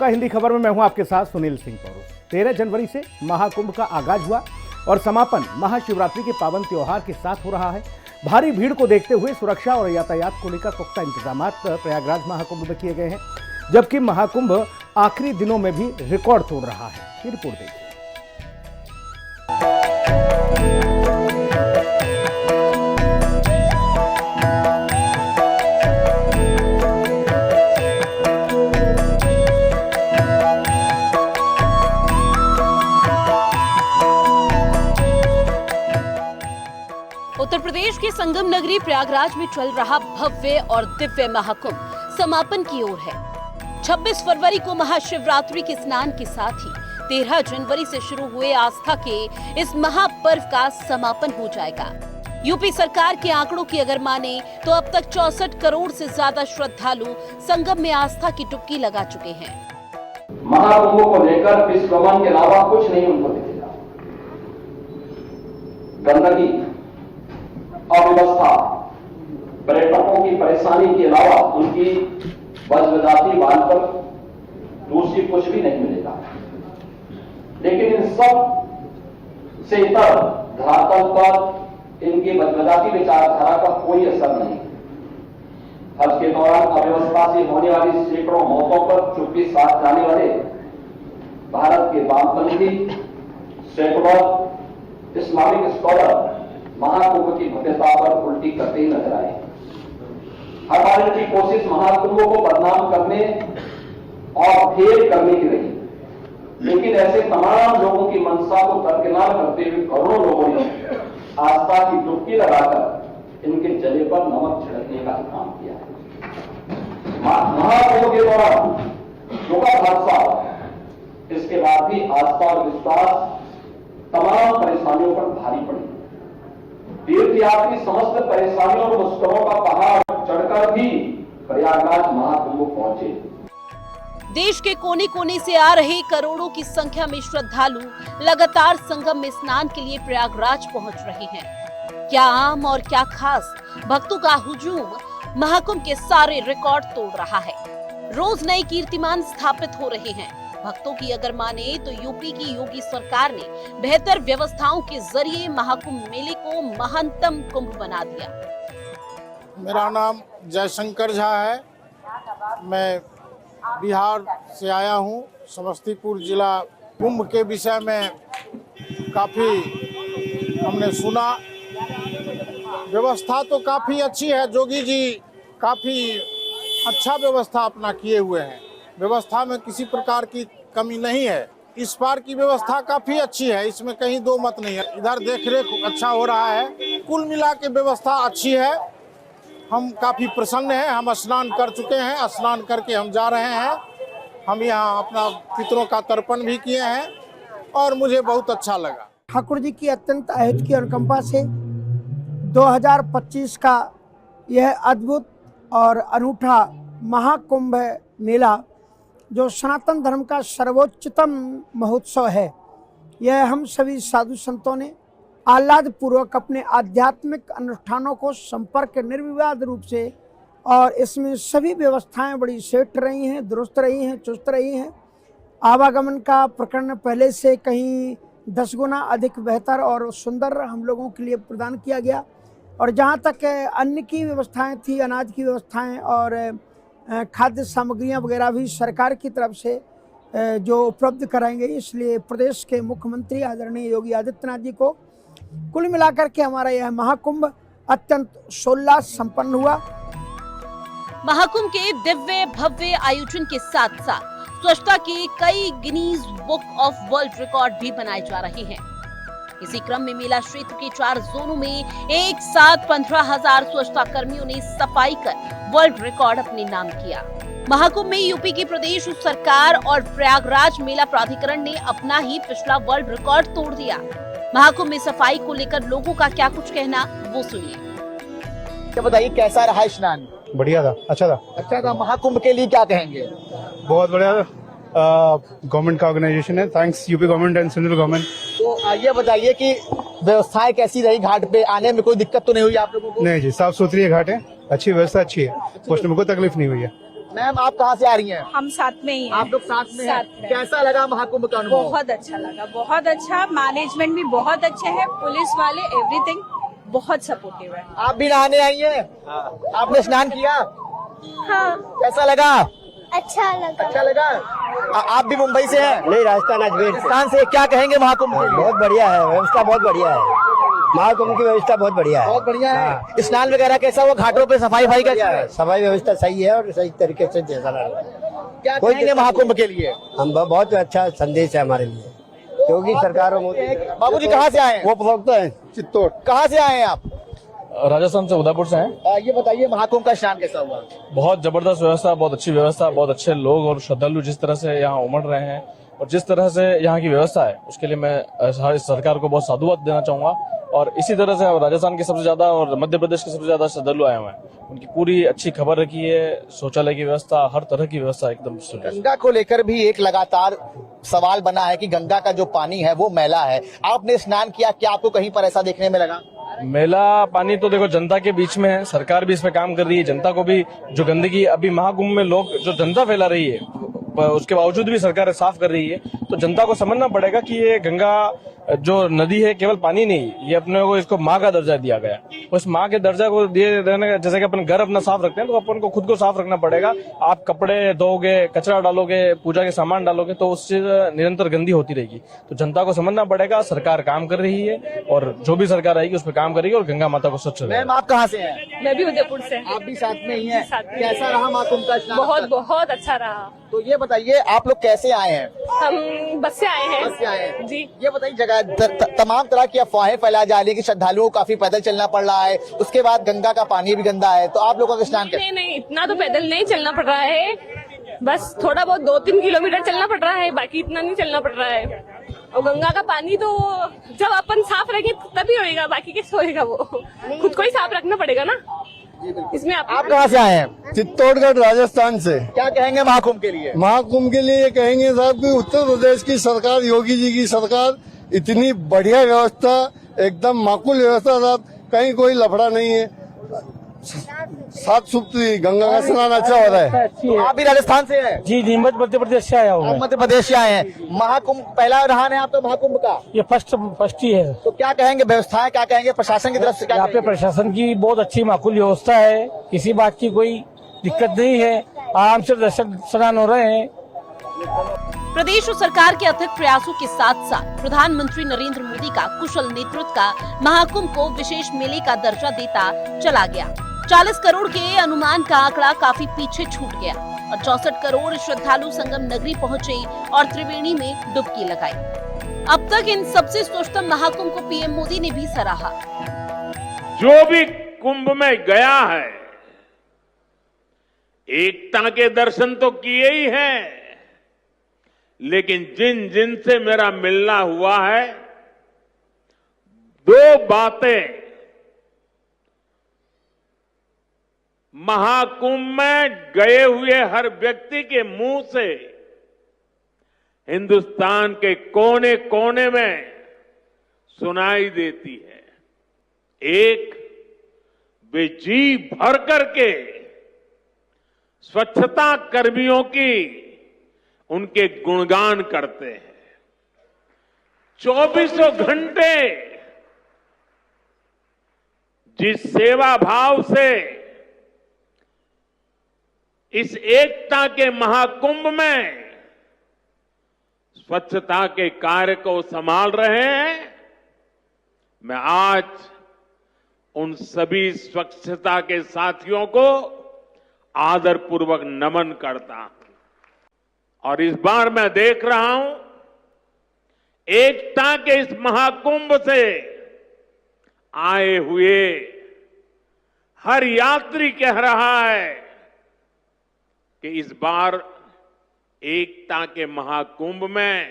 आपका हिंदी खबर में मैं हूं आपके साथ सुनील सिंह पौरुष। 13 जनवरी से महाकुंभ का आगाज हुआ और समापन महाशिवरात्रि के पावन त्योहार के साथ हो रहा है। भारी भीड़ को देखते हुए सुरक्षा और यातायात को लेकर पुख्ता इंतजाम प्रयागराज महाकुंभ में किए गए हैं, जबकि महाकुंभ आखिरी दिनों में भी रिकॉर्ड तोड़ रहा है। ये रिपोर्ट देखिए। उत्तर प्रदेश के संगम नगरी प्रयागराज में चल रहा भव्य और दिव्य महाकुंभ समापन की ओर है। 26 फरवरी को महाशिवरात्रि के स्नान के साथ ही 13 जनवरी से शुरू हुए आस्था के इस महापर्व का समापन हो जाएगा। यूपी सरकार के आंकड़ों की अगर माने तो अब तक 64 करोड़ से ज्यादा श्रद्धालु संगम में आस्था की डुबकी लगा चुके हैं। महाकुंभ को लेकर विश्वमन के अलावा कुछ नहीं उनको दिखेगा। गंदगी, अव्यवस्था, पर्यटकों की परेशानी के अलावा उनकी वज्रदाती बाल पर दूसरी कुछ भी नहीं मिलेगा। लेकिन इन सब से इतर धरातल पर इनकी वज्रदाती विचारधारा का कोई असर नहीं। हज के दौरान अव्यवस्था से होने वाली सैकड़ों मौतों पर चुप्पी साध जाने वाले भारत के वामपंथी सैकड़ों इस्लामिक स्कॉलर महाकुंभ की भव्यता पर उल्टी करते ही नजर आए। हर बार की कोशिश महाकुंभ को बदनाम करने और फेल करने की रही, लेकिन ऐसे तमाम लोगों की मंशा को दरकिनार करते हुए करोड़ों लोगों ने आस्था की डुबकी लगाकर इनके जले पर नमक छिड़कने का काम किया है। महाकुंभ के दौरान जो हादसा, इसके बाद भी आस्था और विश्वास तमाम परेशानियों पर भारी पड़ी। तीर्थयात्री समस्त परेशानियों और मुश्किलों का पहाड़ चढ़कर भी प्रयागराज महाकुंभ पहुंचे। देश के कोने कोने से आ रहे करोड़ों की संख्या में श्रद्धालु लगातार संगम में स्नान के लिए प्रयागराज पहुंच रहे हैं। क्या आम और क्या खास, भक्तों का हुजूम महाकुंभ के सारे रिकॉर्ड तोड़ रहा है। रोज नए कीर्तिमान स्थापित हो रहे हैं। भक्तों की अगर माने तो यूपी की योगी सरकार ने बेहतर व्यवस्थाओं के जरिए महाकुंभ मेले को महानतम कुंभ बना दिया। मेरा नाम जयशंकर झा है। मैं बिहार से आया हूँ। समस्तीपुर जिला कुंभ के विषय में काफ़ी हमने सुना। व्यवस्था तो काफ़ी अच्छी है। जोगी जी काफ़ी अच्छा व्यवस्था अपना किए हुए हैं। व्यवस्था में किसी प्रकार की कमी नहीं है। इस बार की व्यवस्था काफ़ी अच्छी है, इसमें कहीं दो मत नहीं है। इधर देखरेख अच्छा हो रहा है। कुल मिला के व्यवस्था अच्छी है। हम काफ़ी प्रसन्न हैं। हम स्नान कर चुके हैं। स्नान करके हम जा रहे हैं। हम यहाँ अपना पितरों का तर्पण भी किए हैं और मुझे बहुत अच्छा लगा। ठाकुर जी की अत्यंत अहेतु की अनुकंपा से 2025 का यह अद्भुत और अनूठा महाकुंभ मेला, जो सनातन धर्म का सर्वोच्चतम महोत्सव है, यह हम सभी साधु संतों ने आह्लाद पूर्वक अपने आध्यात्मिक अनुष्ठानों को संपर्क निर्विवाद रूप से, और इसमें सभी व्यवस्थाएं बड़ी सेठ रही हैं, दुरुस्त रही हैं, चुस्त रही हैं। आवागमन का प्रकरण पहले से कहीं 10 गुना अधिक बेहतर और सुंदर हम लोगों के लिए प्रदान किया गया। और जहाँ तक अन्न की व्यवस्थाएं थी, अनाज की व्यवस्थाएं और खाद्य सामग्रियां वगैरह भी सरकार की तरफ से जो उपलब्ध कराएंगे, इसलिए प्रदेश के मुख्यमंत्री आदरणीय योगी आदित्यनाथ जी को कुल मिलाकर के हमारा यह महाकुंभ अत्यंत सोल्लास संपन्न हुआ। महाकुंभ के दिव्य भव्य आयोजन के साथ साथ स्वच्छता के कई Guinness book of world record भी बनाए जा रहे हैं। इसी क्रम में मेला क्षेत्र के 4 जोनों में एक साथ 15,000 स्वच्छता कर्मियों ने सफाई कर वर्ल्ड रिकॉर्ड अपने नाम किया। महाकुंभ में यूपी की प्रदेश सरकार और प्रयागराज मेला प्राधिकरण ने अपना ही पिछला वर्ल्ड रिकॉर्ड तोड़ दिया। महाकुंभ में सफाई को लेकर लोगों का क्या कुछ कहना, वो सुनिए। क्या बताइए, कैसा रहा स्नान? बढ़िया था, अच्छा था। अच्छा था। महाकुंभ के लिए क्या कहेंगे? बहुत बढ़िया। गवर्नमेंट का ऑर्गेनाइजेशन है। Thanks UP government and central government. तो ये बताइए कि व्यवस्थाएं कैसी रही? घाट पे आने में कोई दिक्कत तो नहीं हुई आप लोगों को? नहीं जी, साफ सुथरी घाट है, अच्छी व्यवस्था अच्छी है, पहुंचने में कोई तकलीफ नहीं हुई है। मैम आप कहाँ से आ रही हैं? हम साथ में ही हैं। आप लोग साथ में हैं। साथ में। कैसा लगा महाकुंभ का अनुभव? बहुत अच्छा लगा, बहुत अच्छा। मैनेजमेंट भी बहुत अच्छे है, पुलिस वाले एवरीथिंग बहुत सपोर्टिव है। आप भी नहाने आई हैं? आपने स्नान किया? हाँ, कैसा लगा? अच्छा लगा। अच्छा लगा। आप भी मुंबई से हैं? नहीं, राजस्थान अजमेर से। राजस्थान से। क्या कहेंगे महाकुंभ के लिए? बहुत बढ़िया है, व्यवस्था बहुत बढ़िया है। महाकुंभ की व्यवस्था बहुत बढ़िया है। बहुत बढ़िया है। स्नान वगैरह कैसा हुआ? घाटों पे सफाई कैसा है? सफाई व्यवस्था सही है और सही तरीके से जैसा लग रहा है। क्या कहेंगे महाकुंभ के लिए? हम बहुत अच्छा संदेश है हमारे लिए, योगी सरकार और मोदी। बाबूजी कहाँ से आए हैं? वो प्रवक्ता है चित्तौड़। कहाँ से आए हैं आप? राजस्थान से, उदयपुर से हैं। ये बताइए महाकुंभ का स्नान कैसा हुआ? बहुत जबरदस्त व्यवस्था, बहुत अच्छी व्यवस्था, बहुत अच्छे लोग और श्रद्धालु जिस तरह से यहाँ उमड़ रहे हैं और जिस तरह से यहाँ की व्यवस्था है, उसके लिए मैं सरकार को बहुत साधुवाद देना चाहूंगा। और इसी तरह से राजस्थान के सबसे ज्यादा और मध्य प्रदेश के सबसे ज्यादा श्रद्धालु आए हुए हैं। उनकी पूरी अच्छी खबर रखी है, शौचालय की व्यवस्था, हर तरह की व्यवस्था एकदम सुनिश्चित। गंगा को लेकर भी एक लगातार सवाल बना है कि गंगा का जो पानी है वो मैला है। आपने स्नान किया, क्या आपको कहीं पर ऐसा देखने में लगा? मेला पानी तो देखो जनता के बीच में है, सरकार भी इस पे काम कर रही है। जनता को भी जो गंदगी अभी महाकुंभ में लोग जो जनता फैला रही है, उसके बावजूद भी सरकार साफ कर रही है। तो जनता को समझना पड़ेगा कि ये गंगा जो नदी है केवल पानी नहीं, ये अपने को इसको माँ का दर्जा दिया गया। उस माँ के दर्जा को दिए देने का, जैसे कि अपन घर अपना साफ रखते हैं तो अपन को खुद को साफ रखना पड़ेगा। आप कपड़े धोगे, कचरा डालोगे, पूजा के सामान डालोगे तो उससे निरंतर गंदी होती रहेगी। तो जनता को समझना पड़ेगा, सरकार काम कर रही है और जो भी सरकार आएगी उस पर काम करेगी और गंगा माता को स्वच्छ रखेगी। मैम आप कहाँ से हैं? मैं भी उदयपुर से। आप भी साथ में ही हैं? कैसा रहा महाकुंभ का स्नान? बहुत बहुत अच्छा रहा। तो ये बताइए आप लोग कैसे आए हैं? हम बस से आए हैं। बस से आए हैं जी। ये बताइए, जगह तमाम तरह की अफवाहें फैलाई जा रही है कि श्रद्धालुओं को काफी पैदल चलना पड़ रहा है, उसके बाद गंगा का पानी भी गंदा है, तो आप लोगों का स्नान कैसे? नहीं, इतना तो पैदल नहीं चलना पड़ रहा है, बस थोड़ा बहुत 2-3 किलोमीटर चलना पड़ रहा है, बाकी इतना नहीं चलना पड़ रहा है। और गंगा का पानी तो जब अपन साफ रखें तभी होएगा, बाकी कैसे होएगा? वो खुद को ही साफ रखना पड़ेगा ना। इसमें आप कहाँ से आए हैं? चित्तौड़गढ़ राजस्थान से। क्या कहेंगे महाकुंभ के लिए? महाकुंभ के लिए ये कहेंगे साहब कि उत्तर प्रदेश की सरकार, योगी जी की सरकार, इतनी बढ़िया व्यवस्था, एकदम माकूल व्यवस्था साहब, कहीं कोई लफड़ा नहीं है। सात सुप्ती गंगा का स्नान अच्छा हो रहा है। तो आप भी राजस्थान से हैं? जी, मध्य प्रदेश से आया हूँ। आप मध्य प्रदेश से आए हैं। महाकुंभ पहला रहा है आपका महाकुंभ का? ये फर्स्ट ही है। तो क्या कहेंगे व्यवस्थाएं, क्या कहेंगे प्रशासन की तरफ से? यहाँ पे प्रशासन की बहुत अच्छी माकूल व्यवस्था है, किसी बात की कोई दिक्कत नहीं है, आराम से दर्शन स्नान हो रहे हैं। प्रदेश सरकार के अथक प्रयासों के साथ साथ प्रधानमंत्री नरेंद्र मोदी का कुशल नेतृत्व का महाकुंभ को विशेष मेले का दर्जा देता चला गया। 40 करोड़ के अनुमान का आंकड़ा काफी पीछे छूट गया और 64 करोड़ श्रद्धालु संगम नगरी पहुंचे और त्रिवेणी में डुबकी लगाई। अब तक इन सबसे श्रेष्ठतम महाकुंभ को पीएम मोदी ने भी सराहा। जो भी कुंभ में गया है, एकता के दर्शन तो किए ही हैं, लेकिन जिन जिन से मेरा मिलना हुआ है, दो बातें महाकुंभ में गए हुए हर व्यक्ति के मुंह से हिंदुस्तान के कोने कोने में सुनाई देती है। एक, वे जी भर करके स्वच्छता कर्मियों की उनके गुणगान करते हैं। 24 घंटे जिस सेवा भाव से इस एकता के महाकुंभ में स्वच्छता के कार्य को संभाल रहे हैं, मैं आज उन सभी स्वच्छता के साथियों को आदरपूर्वक नमन करता हूं। और इस बार मैं देख रहा हूं, एकता के इस महाकुंभ से आए हुए हर यात्री कह रहा है कि इस बार एकता के महाकुंभ में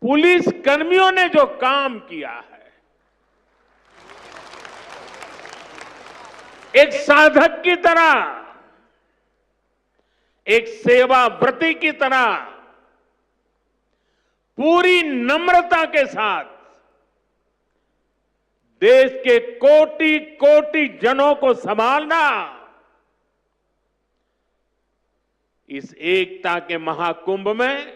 पुलिस कर्मियों ने जो काम किया है, एक साधक की तरह, एक सेवाव्रती की तरह पूरी नम्रता के साथ देश के कोटि कोटि जनों को संभालना इस एकता के महाकुंभ में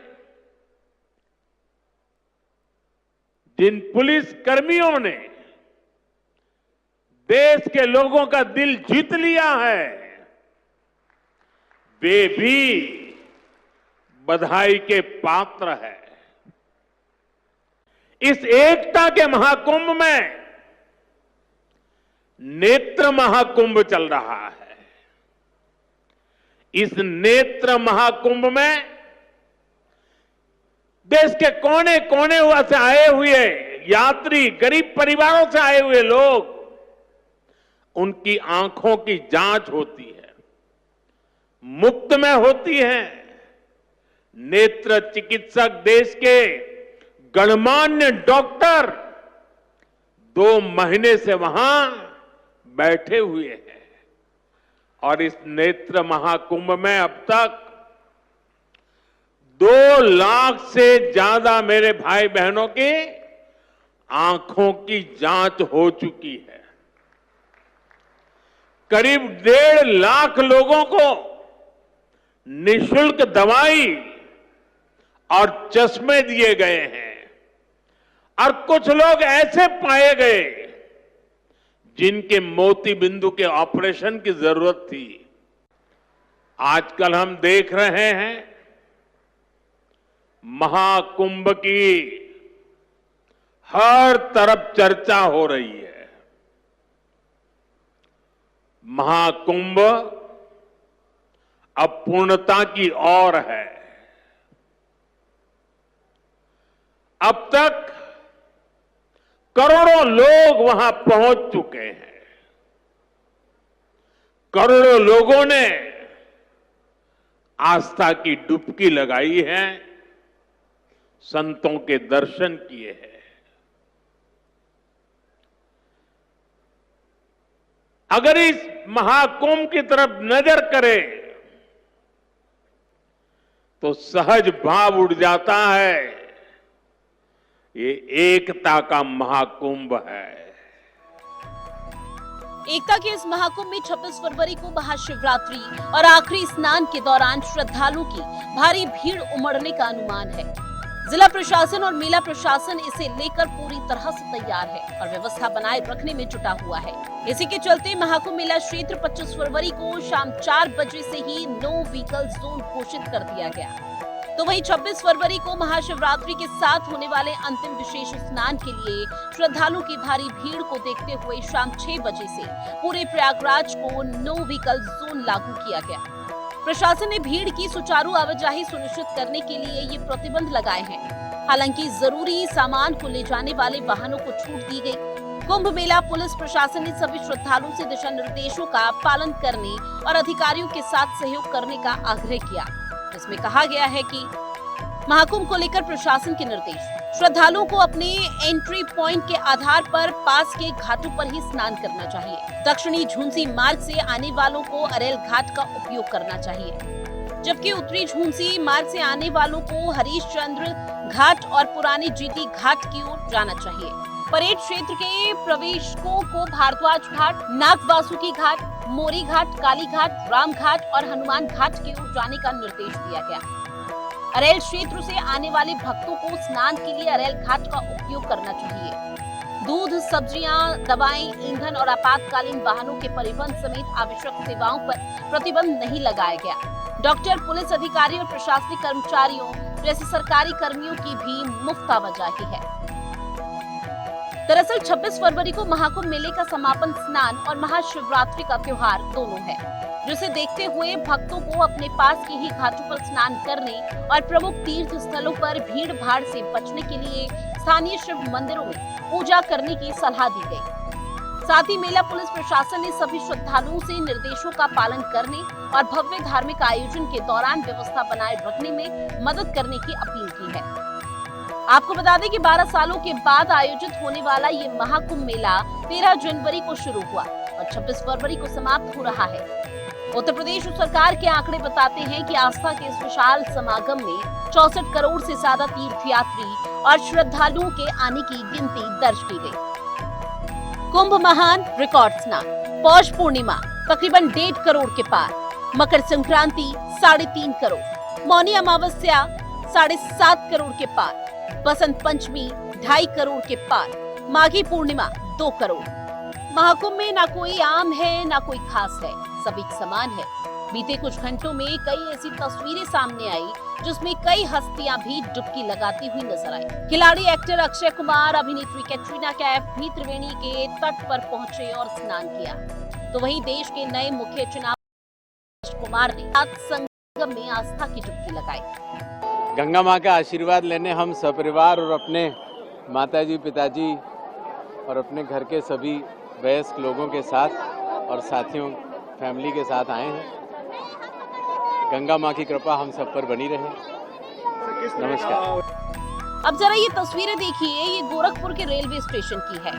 जिन पुलिस कर्मियों ने देश के लोगों का दिल जीत लिया है, वे भी बधाई के पात्र है। इस एकता के महाकुंभ में नेत्र महाकुंभ चल रहा है। इस नेत्र महाकुंभ में देश के कोने कोने से आए हुए यात्री, गरीब परिवारों से आए हुए लोग, उनकी आंखों की जांच होती है, मुफ्त में होती है। नेत्र चिकित्सक, देश के गणमान्य डॉक्टर 2 महीने से वहां बैठे हुए हैं और इस नेत्र महाकुंभ में अब तक 2 लाख से ज्यादा मेरे भाई बहनों की आंखों की जांच हो चुकी है। करीब 1.5 लाख लोगों को निःशुल्क दवाई और चश्मे दिए गए हैं और कुछ लोग ऐसे पाए गए जिनके मोती बिंदु के ऑपरेशन की जरूरत थी। आजकल हम देख रहे हैं महाकुंभ की हर तरफ चर्चा हो रही है। महाकुंभ अब पूर्णता की ओर है। अब तक करोड़ों लोग वहां पहुंच चुके हैं। करोड़ों लोगों ने आस्था की डुबकी लगाई है, संतों के दर्शन किए हैं। अगर इस महाकुंभ की तरफ नजर करें तो सहज भाव उड़ जाता है, ये एकता का महाकुंभ है। एकता के इस महाकुंभ में 26 फरवरी को महाशिवरात्रि और आखिरी स्नान के दौरान श्रद्धालुओं की भारी भीड़ उमड़ने का अनुमान है। जिला प्रशासन और मेला प्रशासन इसे लेकर पूरी तरह से तैयार है और व्यवस्था बनाए रखने में जुटा हुआ है। इसी के चलते महाकुंभ मेला क्षेत्र 25 फरवरी को शाम 4 बजे से ही नो व्हीकल जोन घोषित कर दिया गया। तो वहीं 26 फरवरी को महाशिवरात्रि के साथ होने वाले अंतिम विशेष स्नान के लिए श्रद्धालुओं की भारी भीड़ को देखते हुए शाम 6 बजे से पूरे प्रयागराज को नो व्हीकल जोन लागू किया गया। प्रशासन ने भीड़ की सुचारू आवाजाही सुनिश्चित करने के लिए ये प्रतिबंध लगाए हैं। हालांकि जरूरी सामान को ले जाने वाले वाहनों को छूट दी गई। कुंभ मेला पुलिस प्रशासन ने सभी श्रद्धालुओं से दिशा निर्देशों का पालन करने और अधिकारियों के साथ सहयोग करने का आग्रह किया। इसमें कहा गया है कि महाकुंभ को लेकर प्रशासन के निर्देश, श्रद्धालुओं को अपने एंट्री पॉइंट के आधार पर पास के घाटों पर ही स्नान करना चाहिए। दक्षिणी झुंसी मार्ग से आने वालों को अरेल घाट का उपयोग करना चाहिए, जबकि उत्तरी झुंसी मार्ग से आने वालों को हरीशचंद्र घाट और पुराने जीटी घाट की ओर जाना चाहिए। परेड क्षेत्र के प्रवेशकों को भारद्वाज घाट, नागवासुकी घाट, मोरी घाट, काली घाट, राम घाट और हनुमान घाट की ओर जाने का निर्देश दिया गया। अरेल क्षेत्र से आने वाले भक्तों को स्नान के लिए अरेल घाट का उपयोग करना चाहिए। दूध, सब्जियां, दवाएं, ईंधन और आपातकालीन वाहनों के परिवहन समेत आवश्यक सेवाओं पर प्रतिबंध नहीं लगाया गया। डॉक्टर, पुलिस अधिकारी और प्रशासनिक कर्मचारियों जैसे सरकारी कर्मियों की भी मुफ्त आवाजाही है। दरअसल 26 फरवरी को महाकुंभ मेले का समापन स्नान और महाशिवरात्रि का त्योहार दोनों है, जिसे देखते हुए भक्तों को अपने पास के ही घाटों पर स्नान करने और प्रमुख तीर्थ स्थलों पर भीड़ भाड़ से बचने के लिए स्थानीय शिव मंदिरों में पूजा करने की सलाह दी गई। साथ ही मेला पुलिस प्रशासन ने सभी श्रद्धालुओं से निर्देशों का पालन करने और भव्य धार्मिक आयोजन के दौरान व्यवस्था बनाए रखने में मदद करने की अपील की है। आपको बता दें कि 12 सालों के बाद आयोजित होने वाला ये महाकुंभ मेला 13 जनवरी को शुरू हुआ और 26 फरवरी को समाप्त हो रहा है। उत्तर प्रदेश सरकार के आंकड़े बताते हैं कि आस्था के इस विशाल समागम में 64 करोड़ से ज्यादा तीर्थयात्री और श्रद्धालुओं के आने की गिनती दर्ज की गई। कुंभ महान रिकॉर्ड स्नान, पौष पूर्णिमा तकरीबन 1.5 करोड़ के पार, मकर संक्रांति 3.5 करोड़, मौनी अमावस्या 7.5 करोड़ के पार, बसंत पंचमी 2.5 करोड़ के पार, माघी पूर्णिमा 2 करोड़। महाकुंभ में ना कोई आम है ना कोई खास है, सभी समान है। बीते कुछ घंटों में कई ऐसी तस्वीरें सामने आई जिसमें कई हस्तियां भी डुबकी लगाती हुई नजर आई। खिलाड़ी एक्टर अक्षय कुमार, अभिनेत्री कैटरीना कैफ भी त्रिवेणी के तट पर पहुंचे और स्नान किया। तो वहीं देश के नए मुख्य चुनाव कुमार ने संगम में आस्था की डुबकी लगाई। गंगा माँ का आशीर्वाद लेने हम सपरिवार और अपने माताजी, पिताजी और अपने घर के सभी वयस्क लोगों के साथ और साथियों, फैमिली के साथ आए हैं। गंगा माँ की कृपा हम सब पर बनी रहे। नमस्कार। अब जरा ये तस्वीरें देखिए, ये गोरखपुर के रेलवे स्टेशन की है,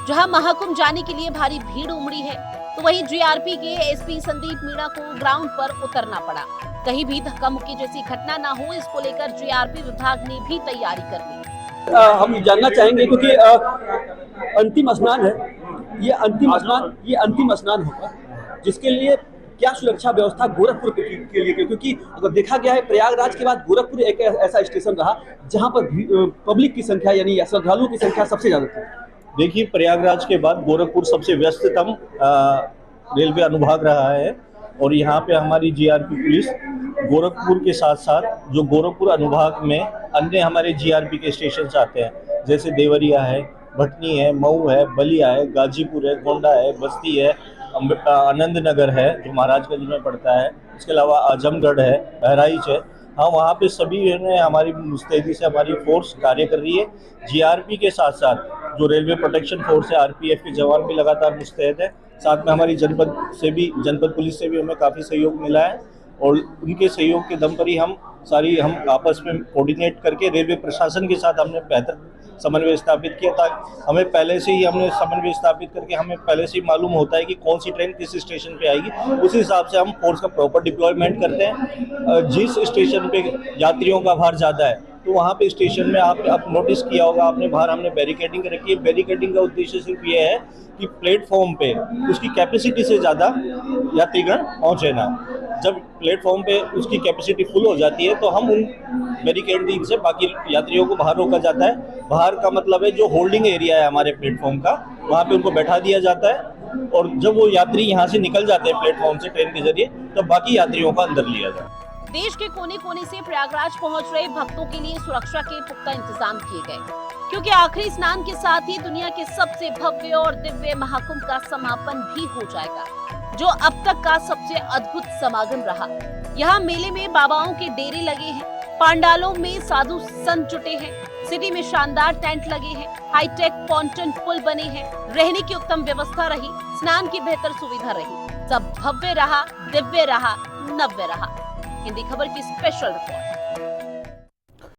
जहां महाकुंभ जाने के लिए भारी भीड़ उमड़ी है। तो वहीं जीआरपी के एसपी संदीप मीणा को ग्राउंड पर उतरना पड़ा। कहीं भी धक्का मुक्की जैसी घटना ना हो, इसको लेकर जीआरपी विभाग ने भी तैयारी कर ली। हम जानना चाहेंगे क्योंकि अंतिम स्नान है, ये अंतिम स्नान होगा, जिसके लिए क्या सुरक्षा व्यवस्था गोरखपुर के लिए, क्योंकि अगर देखा गया है प्रयागराज के बाद गोरखपुर एक ऐसा स्टेशन रहा जहां पर पब्लिक की संख्या यानी श्रद्धालुओं की संख्या सबसे ज्यादा थी। देखिए, प्रयागराज के बाद गोरखपुर सबसे व्यस्ततम रेलवे अनुभाग रहा है और यहाँ पे हमारी जीआरपी पुलिस गोरखपुर के साथ साथ जो गोरखपुर अनुभाग में अन्य हमारे जीआरपी के स्टेशन आते हैं, जैसे देवरिया है, भटनी है, मऊ है, बलिया है, गाजीपुर है, गोंडा है, बस्ती है, आनंद नगर है जो महाराजगंज में पड़ता है, इसके अलावा आजमगढ़ है, बहराइच है। हाँ, वहाँ पे सभी ने हमारी मुस्तैदी से हमारी फोर्स कार्य कर रही है। जीआरपी के साथ साथ जो रेलवे प्रोटेक्शन फोर्स है, आरपीएफ के जवान भी लगातार मुस्तैद है। साथ में हमारी जनपद पुलिस से भी हमें काफ़ी सहयोग मिला है और उनके सहयोग के दम पर ही हम आपस में कोऑर्डिनेट करके रेलवे प्रशासन के साथ हमने बेहतर समन्वय स्थापित किया था। हमें पहले से ही समन्वय स्थापित करके हमें पहले से ही मालूम होता है कि कौन सी ट्रेन किस स्टेशन पे आएगी, उस हिसाब से हम फोर्स का प्रॉपर डिप्लॉयमेंट करते हैं। जिस स्टेशन पे यात्रियों का भार ज़्यादा है तो वहाँ पे स्टेशन में आप नोटिस किया होगा आपने, बाहर हमने बैरिकेडिंग रखी है। बैरिकेडिंग का उद्देश्य सिर्फ ये है कि प्लेटफॉर्म पे उसकी कैपेसिटी से ज़्यादा यात्रीगण पहुँचे ना। जब प्लेटफॉर्म पे उसकी कैपेसिटी फुल हो जाती है तो हम उन बैरिकेडिंग से बाकी यात्रियों को बाहर रोका जाता है। बाहर का मतलब है जो होल्डिंग एरिया है हमारे प्लेटफॉर्म का, वहाँ पे उनको बैठा दिया जाता है और जब वो यात्री यहाँ से निकल जाते हैं प्लेटफॉर्म से ट्रेन के जरिए, तो बाकी यात्रियों का अंदर लिया जाता है। देश के कोने कोने से प्रयागराज पहुंच रहे भक्तों के लिए सुरक्षा के पुख्ता इंतजाम किए गए, क्योंकि आखिरी स्नान के साथ ही दुनिया के सबसे भव्य और दिव्य महाकुंभ का समापन भी हो जाएगा, जो अब तक का सबसे अद्भुत समागम रहा। यहाँ मेले में बाबाओं के डेरे लगे हैं, पांडालों में साधु संत जुटे हैं, सिटी में शानदार टेंट लगे हैं, हाईटेक फाउंटेन पुल बने हैं, रहने की उत्तम व्यवस्था रही, स्नान की बेहतर सुविधा रही। सब भव्य रहा, दिव्य रहा, नव्य रहा। हिंदी खबर की स्पेशल रिपोर्ट।